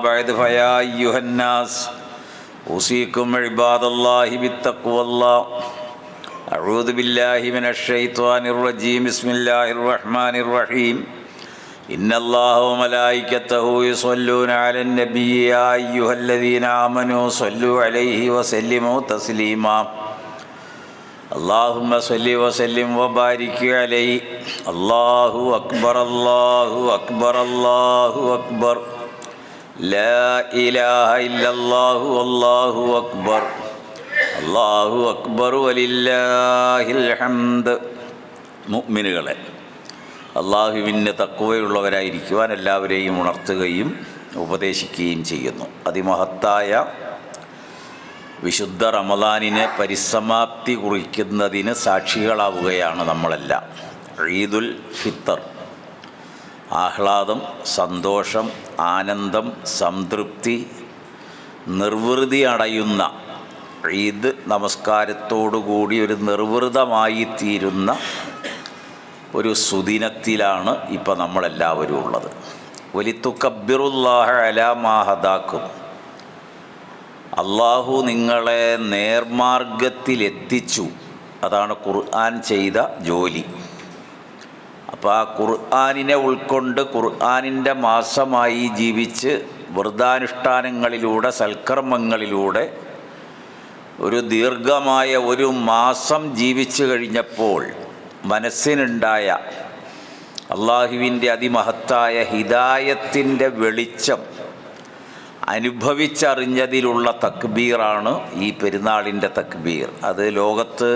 بعد فيا أيها الناس أوصيكم عباد الله بالتقوى الله. أعوذ بالله من الشيطان الرجيم. بسم الله الرحمن الرحيم. إن الله وملائكته يصلون على النبي يا أيها الذين آمنوا صلوا عليه وسلموا تسليما. اللهم صل وسلم وبارك عليه. الله أكبر الله أكبر الله أكبر لا إله إلا الله والله أكبر അല്ലാഹു അക്ബർ വലില്ലാഹിൽ ഹംദ്. മുഅ്മിനുകളെ, അള്ളാഹുവിന് തഖ്വയുള്ളവരായിരിക്കുവാൻ എല്ലാവരെയും ഉണർത്തുകയും ഉപദേശിക്കുകയും ചെയ്യുന്നു. അതിമഹത്തായ വിശുദ്ധ റമദാനിനെ പരിസമാപ്തി കുറിക്കുന്നതിന് സാക്ഷികളാവുകയാണ് നമ്മളെല്ലാം. ഈദുൽ ഫിത്തർ, ആഹ്ലാദം, സന്തോഷം, ആനന്ദം, സംതൃപ്തി, നിർവൃതി അടയുന്ന ഈദ് നമസ്കാരത്തോടുകൂടി ഒരു നിർവൃതമായി തീരുന്ന ഒരു സുദിനത്തിലാണ് ഇപ്പോൾ നമ്മളെല്ലാവരും ഉള്ളത്. വലിത്തുക്കബ്ബിറുല്ലാഹ അലാ മാ ഹദാക്കും. അള്ളാഹു നിങ്ങളെ നേർമാർഗത്തിലെത്തിച്ചു. അതാണ് ഖുർആൻ ചെയ്ത ജോലി. അപ്പോൾ ആ ഖുർആനിനെ ഉൾക്കൊണ്ട് ഖുർആനിൻ്റെ മാസമായി ജീവിച്ച് വ്രതാനുഷ്ഠാനങ്ങളിലൂടെ സൽക്കർമ്മങ്ങളിലൂടെ ഒരു ദീർഘമായ ഒരു മാസം ജീവിച്ചു കഴിഞ്ഞപ്പോൾ മനസ്സിനുണ്ടായ അള്ളാഹുവിൻ്റെ അതിമഹത്തായ ഹിദായത്തിൻ്റെ വെളിച്ചം അനുഭവിച്ചറിഞ്ഞതിലുള്ള തക്ബീറാണ് ഈ പെരുന്നാളിൻ്റെ തക്ബീർ. അത് ലോകത്ത്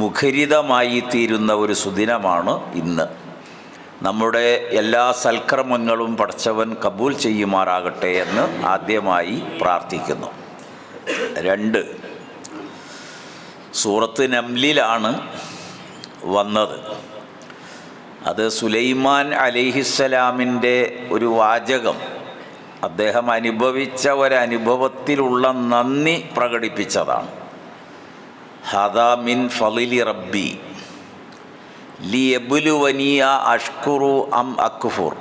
മുഖരിതമായി തീരുന്ന ഒരു സുദിനമാണ് ഇന്ന്. നമ്മുടെ എല്ലാ സൽക്കർമ്മങ്ങളും പടച്ചവൻ കബൂൽ ചെയ്യുമാറാകട്ടെ എന്ന് ആദ്യമായി പ്രാർത്ഥിക്കുന്നു. 2, സൂറത്ത് നംലിലാണ് വന്നത്. അത് സുലൈമാൻ അലൈഹിസ്സലാമിൻ്റെ ഒരു വാചകം, അദ്ദേഹം അനുഭവിച്ച ഒരനുഭവത്തിലുള്ള നന്ദി പ്രകടിപ്പിച്ചതാണ്. ഹദാ മിൻ ഫളിലി റബ്ബി ലിയബ്ലുവനിയ അഷ്കുറു അം അക്ഫുർ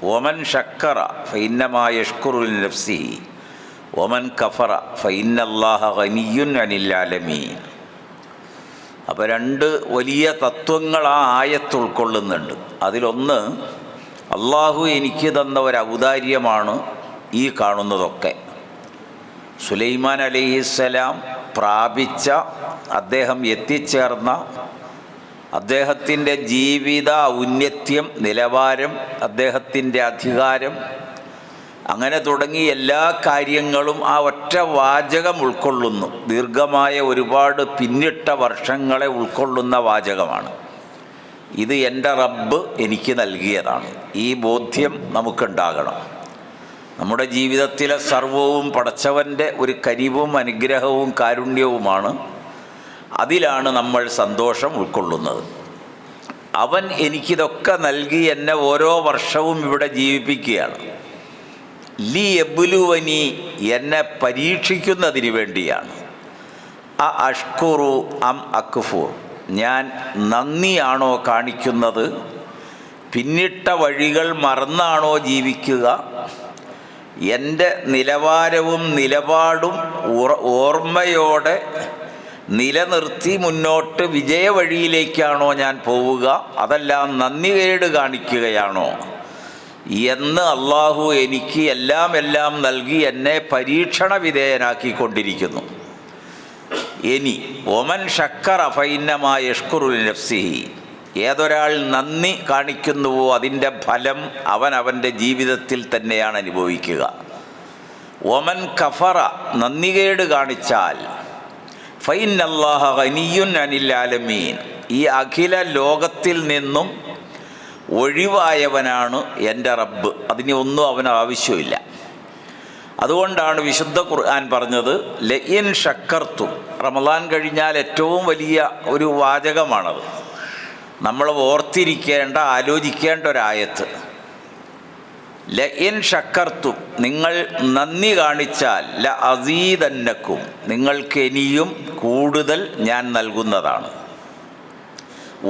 വമൻ ശക്കറ ഫഇന്നമാ യഷ്കുറു ലിനഫ്സിഹി വമൻ കഫറ ഫഇന്നല്ലാഹ ഗനിയ്യുൻ അനിൽ ആലമീൻ. അപ്പോൾ 2 വലിയ തത്വങ്ങൾ ആ ആയത്ത് ഉൾക്കൊള്ളുന്നുണ്ട്. അതിലൊന്ന്, അള്ളാഹു എനിക്ക് തന്ന ഒരു ഔദാര്യമാണ് ഈ കാണുന്നതൊക്കെ. സുലൈമാൻ അലൈഹിസ്സലാം പ്രാപിച്ച, അദ്ദേഹം എത്തിച്ചേർന്ന, അദ്ദേഹത്തിൻ്റെ ജീവിത ഔന്നത്യം, നിലവാരം, അദ്ദേഹത്തിൻ്റെ അധികാരം, അങ്ങനെ തുടങ്ങി എല്ലാ കാര്യങ്ങളും ആ ഒറ്റ വാചകം ഉൾക്കൊള്ളുന്നു. ദീർഘമായ ഒരുപാട് പിന്നിട്ട വർഷങ്ങളെ ഉൾക്കൊള്ളുന്ന വാചകമാണ്. ഇത് എൻ്റെ റബ്ബ് എനിക്ക് നൽകിയതാണ്. ഈ ബോധ്യം നമുക്കുണ്ടാകണം. നമ്മുടെ ജീവിതത്തിലെ സർവവും പടച്ചവൻ്റെ ഒരു കനിവും അനുഗ്രഹവും കാരുണ്യവുമാണ്. അതിലാണ് നമ്മൾ സന്തോഷം ഉൾക്കൊള്ളുന്നത്. അവൻ എനിക്കിതൊക്കെ നൽകി എന്നെ ഓരോ വർഷവും ഇവിടെ ജീവിപ്പിക്കുകയാണ്. ലി യബ്ലുവനി, എന്നെ പരീക്ഷിക്കുന്നതിന് വേണ്ടിയാണ്. അ അഷ്കുറു അം അക്ഫുർ, ഞാൻ നന്ദിയാണോ കാണിക്കുന്നത്, പിന്നിട്ട വഴികൾ മറന്നാണോ ജീവിക്കുക, എൻ്റെ നിലവാരവും നിലപാടും ഓർമ്മയോടെ നിലനിർത്തി മുന്നോട്ട് വിജയവഴിയിലേക്കാണോ ഞാൻ പോവുക, അതെല്ലാം നന്ദികേട് കാണിക്കുകയാണോ എന്ന് അള്ളാഹു എനിക്ക് എല്ലാം നൽകി എന്നെ പരീക്ഷണ വിധേയനാക്കിക്കൊണ്ടിരിക്കുന്നു. ഇനി ഒമൻ ശക്കറ ഫഇന്നമാ യഷ്കുറു ലിനഫ്സിഹി, ഏതൊരാൾ നന്ദി കാണിക്കുന്നുവോ അതിൻ്റെ ഫലം അവൻ്റെ ജീവിതത്തിൽ തന്നെയാണ് അനുഭവിക്കുക. ഒമൻ കഫറ, നന്ദികേട് കാണിച്ചാൽ ഫഇന്നല്ലാഹ ഗനിയ്യുൻ അനിൽ ആലമീൻ, ഈ അഖില ലോകത്തിൽ നിന്നും ഒഴിവായവനാണ് എൻ്റെ റബ്ബ്. അതിന് ഒന്നും അവന് ആവശ്യമില്ല. അതുകൊണ്ടാണ് വിശുദ്ധ ഖുർആൻ പറഞ്ഞത് ലഇൻ ശക്കർത്തും. റമദാൻ കഴിഞ്ഞാൽ ഏറ്റവും വലിയ ഒരു വാചകമാണത്. നമ്മൾ ഓർത്തിരിക്കേണ്ട, ആലോചിക്കേണ്ട ഒരായത്ത്. ലഇൻ ശക്കർത്തും, നിങ്ങൾ നന്ദി കാണിച്ചാൽ ല അസീദന്നക്കും, നിങ്ങൾക്ക് ഇനിയും കൂടുതൽ ഞാൻ നൽകുന്നതാണ്.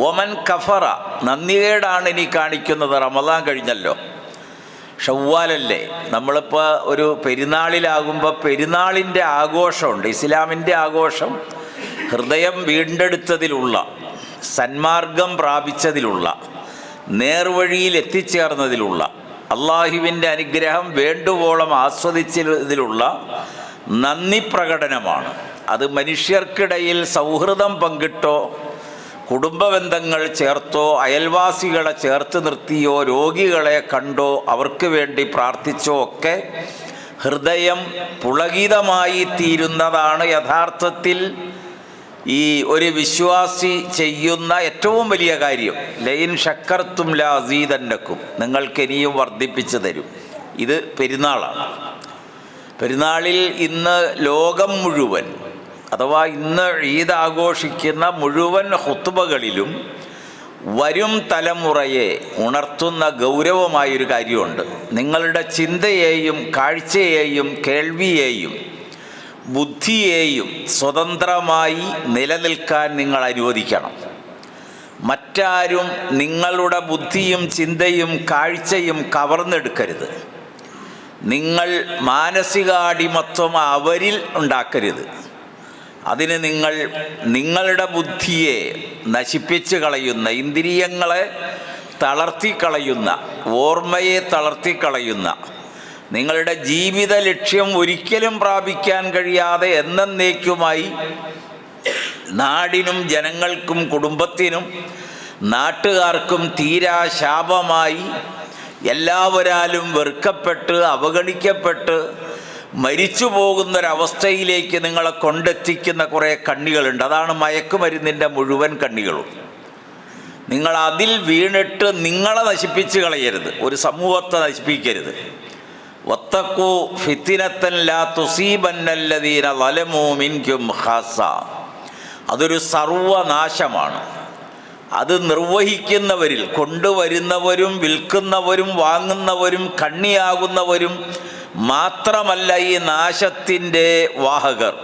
ഒമൻ കഫറ, നന്ദികേടാണ് ഇനി കാണിക്കുന്നത്. റമദാൻ കഴിഞ്ഞല്ലോ, ഷവ്വാലല്ലേ, നമ്മളിപ്പോൾ ഒരു പെരുന്നാളിലാകുമ്പോൾ പെരുന്നാളിൻ്റെ ആഘോഷമുണ്ട്. ഇസ്ലാമിൻ്റെ ആഘോഷം ഹൃദയം വീണ്ടെടുത്തതിലുള്ള, സന്മാർഗം പ്രാപിച്ചതിലുള്ള, നേർവഴിയിൽ എത്തിച്ചേർന്നതിലുള്ള, അള്ളാഹുവിൻ്റെ അനുഗ്രഹം വേണ്ടുവോളം ആസ്വദിച്ചതിലുള്ള നന്ദി പ്രകടനമാണ്. അത് മനുഷ്യർക്കിടയിൽ സൗഹൃദം പങ്കിട്ടോ, കുടുംബബന്ധങ്ങൾ ചേർത്തോ, അയൽവാസികളെ ചേർത്ത് നിർത്തിയോ, രോഗികളെ കണ്ടോ, അവർക്ക് വേണ്ടി പ്രാർത്ഥിച്ചോ ഒക്കെ ഹൃദയം പുളകിതമായി തീരുന്നതാണ് യഥാർത്ഥത്തിൽ ഈ ഒരു വിശ്വാസി ചെയ്യുന്ന ഏറ്റവും വലിയ കാര്യം. ലൈൻ ഷക്കർത്തും ലാ അസീദന്നക്കും, നിങ്ങൾക്ക് ഇനിയും വർദ്ധിപ്പിച്ചു തരും. ഇത് പെരുന്നാളാണ്. പെരുന്നാളിൽ ഇന്ന് ലോകം മുഴുവൻ, അഥവാ ഇന്ന് ഈദ് ആഘോഷിക്കുന്ന മുഴുവൻ ഖുത്ബകളിലും വരും തലമുറയെ ഉണർത്തുന്ന ഗൗരവമായൊരു കാര്യമുണ്ട്. നിങ്ങളുടെ ചിന്തയെയും കാഴ്ചയെയും കേൾവിയെയും ബുദ്ധിയെയും സ്വതന്ത്രമായി നിലനിൽക്കാൻ നിങ്ങൾ അനുവദിക്കണം. മറ്റാരും നിങ്ങളുടെ ബുദ്ധിയും ചിന്തയും കാഴ്ചയും കവർന്നെടുക്കരുത്. നിങ്ങൾ മാനസികാടിമത്വം അവരിൽ ഉണ്ടാക്കരുത്. അതിന് നിങ്ങൾ നിങ്ങളുടെ ബുദ്ധിയെ നശിപ്പിച്ച് കളയുന്ന, ഇന്ദ്രിയങ്ങളെ തളർത്തിക്കളയുന്ന, ഓർമ്മയെ തളർത്തിക്കളയുന്ന, നിങ്ങളുടെ ജീവിത ലക്ഷ്യം ഒരിക്കലും പ്രാപിക്കാൻ കഴിയാതെ എന്നേക്കുമായി നാടിനും ജനങ്ങൾക്കും കുടുംബത്തിനും നാട്ടുകാർക്കും തീരാ ശാപമായി എല്ലാവരാലും വെറുക്കപ്പെട്ട് അവഗണിക്കപ്പെട്ട് മരിച്ചു പോകുന്നൊരവസ്ഥയിലേക്ക് നിങ്ങളെ കൊണ്ടെത്തിക്കുന്ന കുറേ കണ്ണികളുണ്ട്. അതാണ് മയക്കുമരുന്നിൻ്റെ മുഴുവൻ കണ്ണികളും. നിങ്ങൾ അതിൽ വീണിട്ട് നിങ്ങളെ നശിപ്പിച്ച് കളയരുത്, ഒരു സമൂഹത്തെ നശിപ്പിക്കരുത്. വത്തഖൂ ഫിത്നത്തൻ ലാ തുസീബന്നല്ലദീന ളലമൂ മിൻകും ഖാസ്സ. അതൊരു സർവനാശമാണ്. അത് നിർവഹിക്കുന്നവരിൽ, കൊണ്ടുവരുന്നവരും വിൽക്കുന്നവരും വാങ്ങുന്നവരും കണ്ണിയാകുന്നവരും മാത്രമല്ല ഈ നാശത്തിൻ്റെ വാഹകർ,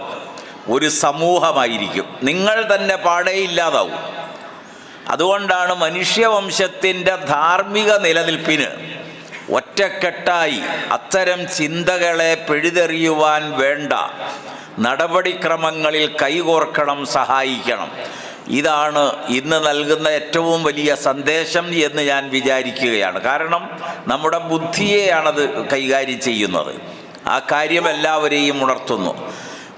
ഒരു സമൂഹമായിരിക്കും. നിങ്ങൾ തന്നെ പാടേ ഇല്ലാതാവും. അതുകൊണ്ടാണ് മനുഷ്യവംശത്തിൻ്റെ ധാർമ്മിക നിലനിൽപ്പിന് ഒറ്റക്കെട്ടായി അത്തരം ചിന്തകളെ പിഴുതെറിയുവാൻ വേണ്ട നടപടിക്രമങ്ങളിൽ കൈകോർക്കണം, സഹായിക്കണം. ഇതാണ് ഇന്ന് നൽകുന്ന ഏറ്റവും വലിയ സന്ദേശം എന്ന് ഞാൻ വിചാരിക്കുകയാണ്. കാരണം നമ്മുടെ ബുദ്ധിയെയാണത് കൈകാര്യം ചെയ്യുന്നത്. ആ കാര്യം എല്ലാവരെയും ഉണർത്തുന്നു.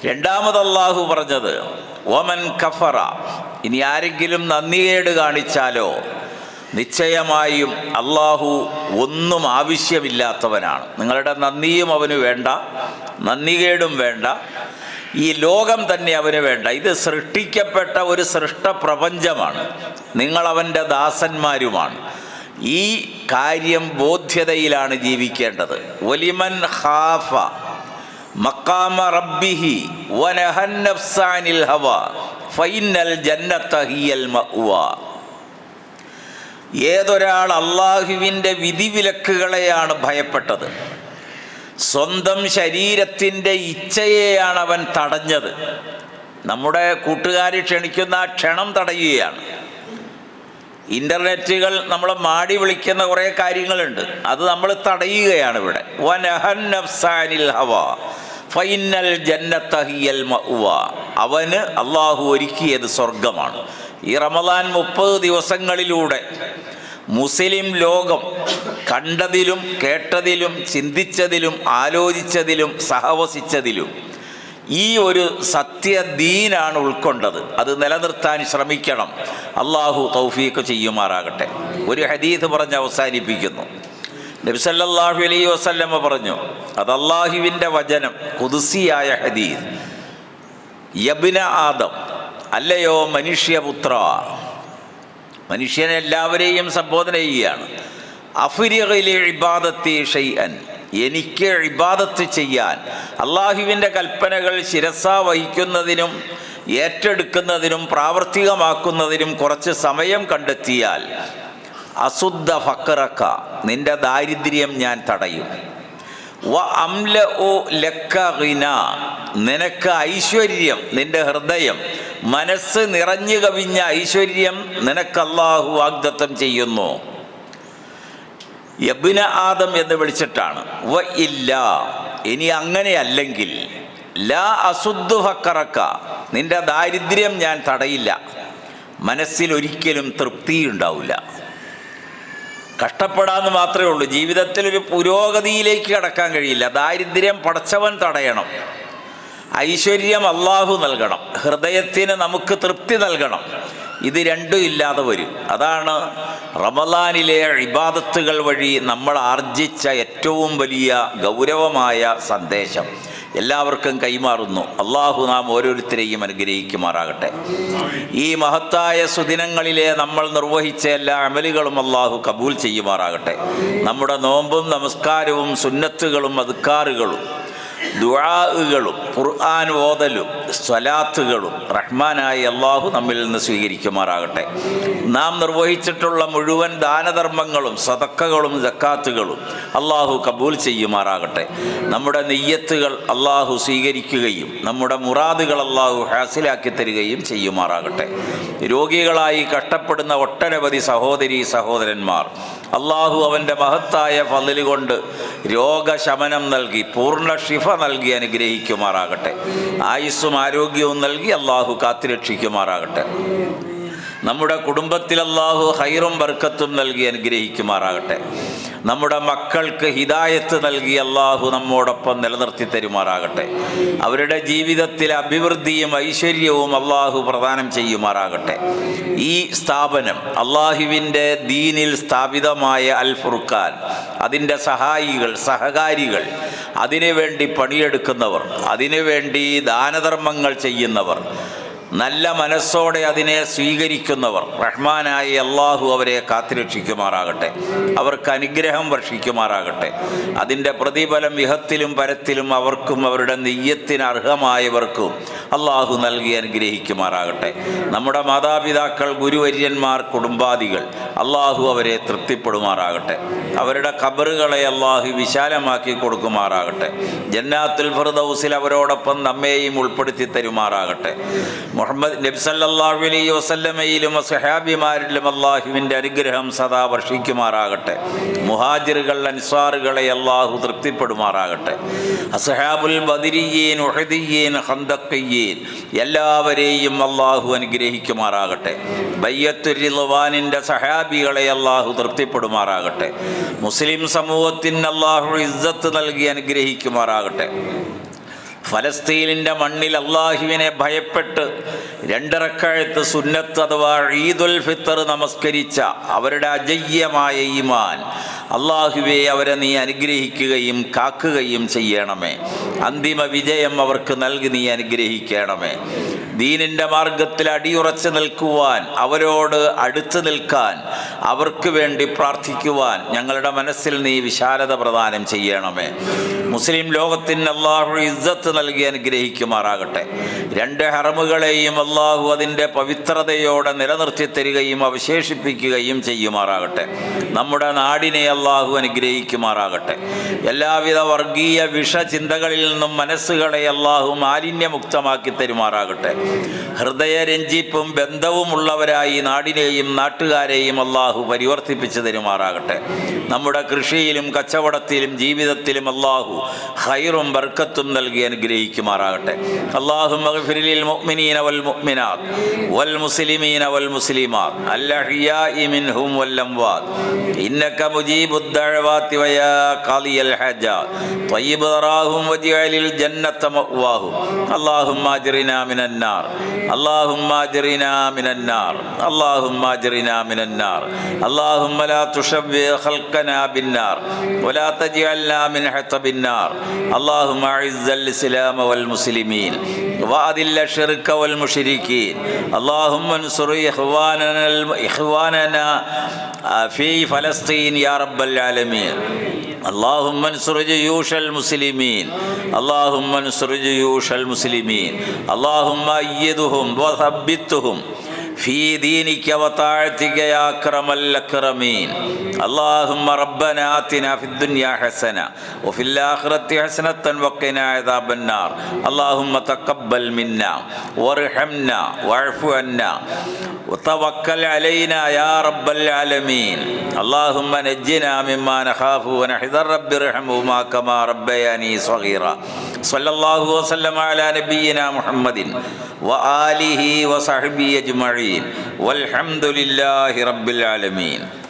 രണ്ടാമത് അള്ളാഹു പറഞ്ഞത് വമൻ കഫറ, ഇനി ആരെങ്കിലും നന്ദികേട് കാണിച്ചാലോ നിശ്ചയമായും അള്ളാഹു ഒന്നും ആവശ്യമില്ലാത്തവനാണ്. നിങ്ങളുടെ നന്ദിയും അവന് വേണ്ട, നന്ദികേടും വേണ്ട, ഈ ലോകം തന്നെ അവന് വേണ്ട. ഇത് സൃഷ്ടിക്കപ്പെട്ട ഒരു സൃഷ്ടപ്രപഞ്ചമാണ്. നിങ്ങളവൻ്റെ ദാസന്മാരുമാണ്. ഈ കാര്യം ബോധ്യതയിലാണ് ജീവിക്കേണ്ടത്. വലിമൻ ഖാഫ മഖാമ റബ്ബിഹി വനഹൻ നഫ്സ അനിൽ ഹവാ ഫഇന്നൽ ജന്നത ഹിയൽ മഅ്വാ. ഏതൊരാൾ അള്ളാഹുവിൻ്റെ വിധിവിലക്കുകളെയാണ് ഭയപ്പെട്ടത്, സ്വന്തം ശരീരത്തിൻ്റെ ഇച്ഛയെയാണ് അവൻ തടഞ്ഞത്. നമ്മുടെ കൂട്ടുകാർ ക്ഷണിക്കുന്ന ആ ക്ഷണം തടയുകയാണ്. ഇൻ്റർനെറ്റുകൾ നമ്മളെ മാടി വിളിക്കുന്ന കുറേ കാര്യങ്ങളുണ്ട്, അത് നമ്മൾ തടയുകയാണ് ഇവിടെ. വനഹൻ നഫ്സ അനിൽ ഹവാ ഫഇന്നൽ ജന്നത ഹിയൽ മഅ്വാ. അവന് അള്ളാഹു ഒരുക്കിയത് സ്വർഗമാണ്. ഈ റമദാൻ 30 ദിവസങ്ങളിലൂടെ മുസ്ലിം ലോകം കണ്ടതിലും കേട്ടതിലും ചിന്തിച്ചതിലും ആലോചിച്ചതിലും സഹവസിച്ചതിലും ഈ ഒരു സത്യദീനാണ് ഉൾക്കൊണ്ടത്. അത് നിലനിർത്താൻ ശ്രമിക്കണം. അള്ളാഹു തൗഫീഖ് ചെയ്യുമാറാകട്ടെ. ഒരു ഹദീസ് പറഞ്ഞ് അവസാനിപ്പിക്കുന്നു. നബി സല്ലല്ലാഹു അലൈഹി വസല്ലമ പറഞ്ഞു, അത് അള്ളാഹുവിൻ്റെ വചനം, ഖുദ്സിയായ ഹദീസ്. യബ്ന ആദം, അല്ലയോ മനുഷ്യപുത്ര, മനുഷ്യനെ എല്ലാവരെയും സംബോധന ചെയ്യുകയാണ്. അഫ്രിഗിലി ഇബാദത്തി ഷൈഅൻ, എനിക്ക് ഇബാദത്ത് ചെയ്യാൻ, അള്ളാഹുവിൻ്റെ കൽപ്പനകൾ ശിരസാ വഹിക്കുന്നതിനും ഏറ്റെടുക്കുന്നതിനും പ്രാവർത്തികമാക്കുന്നതിനും കുറച്ച് സമയം കണ്ടെത്തിയാൽ അസുദ്ധ ഫക്റക, നിന്റെ ദാരിദ്ര്യം ഞാൻ തടയും. വ അംലഉ ലക ഗിന, നിനക്ക് ഐശ്വര്യം, നിന്റെ ഹൃദയം മനസ്സ് നിറഞ്ഞു കവിഞ്ഞ ഐശ്വര്യം നിനക്ക് അല്ലാഹു വാഗ്ദത്തം ചെയ്യുന്നു. യബ്ന ആദം എന്ന് വിളിച്ചിട്ടാണ്. വ ഇല്ല, ഇനി അങ്ങനെയല്ലെങ്കിൽ ലാ അസുദ്ദു ഫക്കറക്ക, നിന്റെ ദാരിദ്ര്യം ഞാൻ തടയില്ല. മനസ്സിൽ ഒരിക്കലും തൃപ്തിയുണ്ടാവില്ല. കഷ്ടപ്പെടാമെന്ന് മാത്രമേ ഉള്ളൂ. ജീവിതത്തിൽ ഒരു പുരോഗതിയിലേക്ക് കടക്കാൻ കഴിയില്ല. ദാരിദ്ര്യം പടച്ചവൻ തടയണം. ഐശ്വര്യം അള്ളാഹു നൽകണം. ഹൃദയത്തിന് നമുക്ക് തൃപ്തി നൽകണം. ഇത് രണ്ടും ഇല്ലാതെ വരും. അതാണ് റമളാനിലെ ഇബാദത്തുകൾ വഴി നമ്മൾ ആർജിച്ച ഏറ്റവും വലിയ ഗൗരവമായ സന്ദേശം എല്ലാവർക്കും കൈമാറുന്നു. അള്ളാഹു നാം ഓരോരുത്തരെയും അനുഗ്രഹിക്കുമാറാകട്ടെ. ഈ മഹത്തായ സുദിനങ്ങളിലെ നമ്മൾ നിർവഹിച്ച എല്ലാ അമലുകളും അള്ളാഹു കബൂൽ ചെയ്യുമാറാകട്ടെ. നമ്മുടെ നോമ്പും നമസ്കാരവും സുന്നത്തുകളും അദ്കാറുകളും ദുആകളും ഖുർആൻ ഓതലും സ്വലാത്തുകളും റഹ്മാനായ അള്ളാഹു നമ്മിൽ നിന്ന് സ്വീകരിക്കുമാറാകട്ടെ. നാം നിർവഹിച്ചിട്ടുള്ള മുഴുവൻ ദാനധർമ്മങ്ങളും സദക്കകളും സക്കാത്തുകളും അള്ളാഹു കബൂൽ ചെയ്യുമാറാകട്ടെ. നമ്മുടെ നിയ്യത്തുകൾ അള്ളാഹു സ്വീകരിക്കുകയും നമ്മുടെ മുറാദുകൾ അള്ളാഹു ഹാസിലാക്കി തരികയും ചെയ്യുമാറാകട്ടെ. രോഗികളായി കഷ്ടപ്പെടുന്ന ഒട്ടനവധി സഹോദരീ സഹോദരന്മാർ അള്ളാഹു അവൻ്റെ മഹത്തായ ഫളിൽ കൊണ്ട് രോഗശമനം നൽകി പൂർണ്ണ ഷിഫ നൽകി അനുഗ്രഹിക്കുമാറാകട്ടെ. ആയുസ്സും ആരോഗ്യവും നൽകി അള്ളാഹു കാത്തുരക്ഷിക്കുമാറാകട്ടെ. നമ്മുടെ കുടുംബത്തിൽ അള്ളാഹു ഖൈറും ബർക്കത്തും നൽകി അനുഗ്രഹിക്കുമാറാകട്ടെ. നമ്മുടെ മക്കൾക്ക് ഹിദായത്ത് നൽകി അള്ളാഹു നമ്മോടൊപ്പം നിലനിർത്തി തരുമാറാകട്ടെ. അവരുടെ ജീവിതത്തിൽ അഭിവൃദ്ധിയും ഐശ്വര്യവും അള്ളാഹു പ്രദാനം ചെയ്യുമാറാകട്ടെ. ഈ സ്ഥാപനം അള്ളാഹുവിൻ്റെ ദീനിൽ സ്ഥാപിതമായ അൽ ഫുർഖാൻ, അതിൻ്റെ സഹായികൾ സഹകാരികൾ, അതിനുവേണ്ടി പണിയെടുക്കുന്നവർ, അതിനുവേണ്ടി ദാനധർമ്മങ്ങൾ ചെയ്യുന്നവർ, നല്ല മനസ്സോടെ അതിനെ സ്വീകരിക്കുന്നവർ, റഹ്മാനായ അള്ളാഹു അവരെ കാത്തുരക്ഷിക്കുമാറാകട്ടെ. അവർക്ക് അനുഗ്രഹം വർഷിക്കുമാറാകട്ടെ. അതിൻ്റെ പ്രതിഫലം ഇഹത്തിലും പരത്തിലും അവർക്കും അവരുടെ നിയ്യത്തിന് അർഹമായവർക്കും അള്ളാഹു നൽകി അനുഗ്രഹിക്കുമാറാകട്ടെ. നമ്മുടെ മാതാപിതാക്കൾ, ഗുരുവര്യന്മാർ, കുടുംബാദികൾ അള്ളാഹു അവരെ തൃപ്തിപ്പെടുമാറാകട്ടെ. അവരുടെ ഖബറുകളെ അള്ളാഹു വിശാലമാക്കി കൊടുക്കുമാറാകട്ടെ. ജന്നാത്തുൽ ഫിർദൗസിൽ അവരോടൊപ്പം നമ്മെയും ഉൾപ്പെടുത്തി തരുമാറാകട്ടെ. മുഹമ്മദ് നബി സല്ലല്ലാഹു അലൈഹി വസല്ലമയിലും സ്വഹാബിമാരിലും അള്ളാഹുവിൻ്റെ അനുഗ്രഹം സദാ വർഷിക്കുമാറാകട്ടെ. മുഹാജിറുകൾ അൻസ്വാറുകളെ അള്ളാഹു തൃപ്തിപ്പെടുമാറാകട്ടെ. അസ്ഹാബുൽ ബദരിയ്യീൻ, ഉഹദിയ്യീൻ, ഖന്ദഖിയ്യീൻ എല്ലാവരെയും അള്ളാഹു അനുഗ്രഹിക്കുമാറാകട്ടെ. ബയ്യത്തുർ റിദ്വാനിൻ്റെ സഹാബികളെ അള്ളാഹു തൃപ്തിപ്പെടുമാറാകട്ടെ. മുസ്ലിം സമൂഹത്തിന് അള്ളാഹു ഇസ്സത്ത് നൽകി അനുഗ്രഹിക്കുമാറാകട്ടെ. ഫലസ്തീനിൻ്റെ മണ്ണിൽ അള്ളാഹുവിനെ ഭയപ്പെട്ട് 2 റക്അത്ത് സുന്നത്ത് അഥവാ ഈദുൽ ഫിത്തർ നമസ്കരിച്ച അവരുടെ അജയ്യമായ ഈമാൻ അള്ളാഹുവെ അവരെ നീ അനുഗ്രഹിക്കുകയും കാക്കുകയും ചെയ്യണമേ. അന്തിമ വിജയം അവർക്ക് നൽകി നീ അനുഗ്രഹിക്കണമേ. ദീനിൻ്റെ മാർഗത്തിൽ അടിയുറച്ച് നിൽക്കുവാൻ, അവരോട് അടുത്ത് നിൽക്കാൻ, അവർക്ക് വേണ്ടി പ്രാർത്ഥിക്കുവാൻ ഞങ്ങളുടെ മനസ്സിൽ നീ വിശാലത പ്രദാനം ചെയ്യണമേ. മുസ്ലിം ലോകത്തിന് അള്ളാഹു ഇസ്സത്ത് നൽകി അനുഗ്രഹിക്കുമാറാകട്ടെ. 2 ഹറമുകളെയും അള്ളാഹു അതിൻ്റെ പവിത്രതയോടെ നിലനിർത്തി തരികയും അവശേഷിപ്പിക്കുകയും ചെയ്യുമാറാകട്ടെ. നമ്മുടെ നാടിനെ അള്ളാഹു അനുഗ്രഹിക്കുമാറാകട്ടെ. എല്ലാവിധ വർഗീയ വിഷചിന്തകളിൽ നിന്നും മനസ്സുകളെ അള്ളാഹു മാലിന്യമുക്തമാക്കി തരുമാറാകട്ടെ. ഹൃദയരഞ്ജിപ്പും ബന്ധവുമുള്ളവരായി നാടിനെയും നാട്ടുകാരെയും അള്ളാഹു പരിവർത്തിപ്പിച്ചു തരുമാറാകട്ടെ. നമ്മുടെ കൃഷിയിലും കച്ചവടത്തിലും ജീവിതത്തിലും അള്ളാഹു ഖൈറും ബർക്കത്തും നൽകി അനുഗ്രഹിക്കുമാറാകട്ടെ. അല്ലാഹുമ്മ ഗ്ഫിർ ലിൽ മുഅ്മിനീന വൽ മുഅ്മിനാത്ത് വൽ മുസ്ലിമീന വൽ മുസ്ലിമാത്ത് അൽ അഹ്യാഇ മിൻഹും വൽ അംവാത്ത് ഇന്നക മുജീബുദ് ദഅവാതി വയാ ഖാദിയൽ ഹജാത്ത് ത്വയ്യിബ് ദറാഹും വജ്അലിൽ ജന്നത മഅവാഹും അല്ലാഹുമ്മ അജ്റിനാ മിനൻ നാർ അല്ലാഹുമ്മ അജ്റിനാ മിനൻ നാർ അല്ലാഹുമ്മ അജ്റിനാ മിനൻ നാർ അല്ലാഹുമ്മ ലാ തുശവ്വി ഖൽഖനാ ബിൻ നാർ വലാ തജ്അൽനാ മിൻ ഹതബിൻ നാർ അല്ലാഹുമ്മ അഇസ്സൽ ഇസ്ലാമ വൽ മുസ്ലിമീൻ വഅദില്ല ശിർക വൽ മുശ്രികീൻ അല്ലാഹുമ്മ അൻസുർ ഇഖ്വാനനാ ഫീ ഫലസ്തീൻ യാ റബ്ബൽ ആലമീൻ اللهم انصر جيوش المسلمين اللهم انصر جيوش المسلمين اللهم أيدهم وثبتهم في دينك وطاعتك يا أكرم الأكرمين. اللهم ربنا آتنا في الدنيا حسنة وفي الآخرة حسنة وقنا عذاب النار. اللهم تقبل منا وارحمنا واعف عنا وتوكل علينا يا رب العالمين. اللهم نجنا مما نخاف ونحذر، رب ارحمهما كما ربياني صغيرا. صلى الله وسلم على نبينا محمد وآله وصحبه أجمعين والحمد لله رب العالمين.